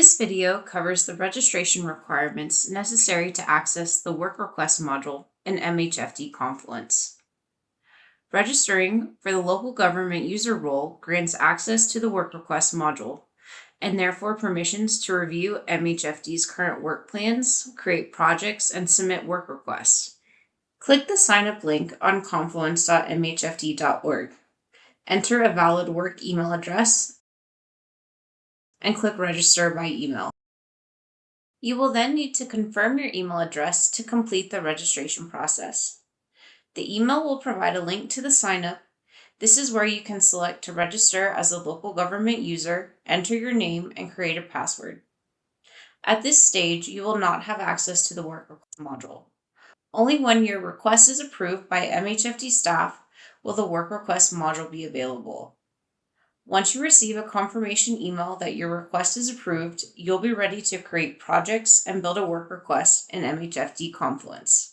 This video covers the registration requirements necessary to access the Work Request module in MHFD Confluence. Registering for the local government user role grants access to the Work Request module, and therefore permissions to review MHFD's current work plans, create projects, and submit work requests. Click the sign-up link on confluence.mhfd.org. Enter a valid work email address and click Register by email. You will then need to confirm your email address to complete the registration process. The email will provide a link to the sign-up. This is where you can select to register as a local government user, enter your name, and create a password. At this stage, you will not have access to the Work Request module. Only when your request is approved by MHFD staff will the Work Request module be available. Once you receive a confirmation email that your request is approved, you'll be ready to create projects and build a work request in MHFD Confluence.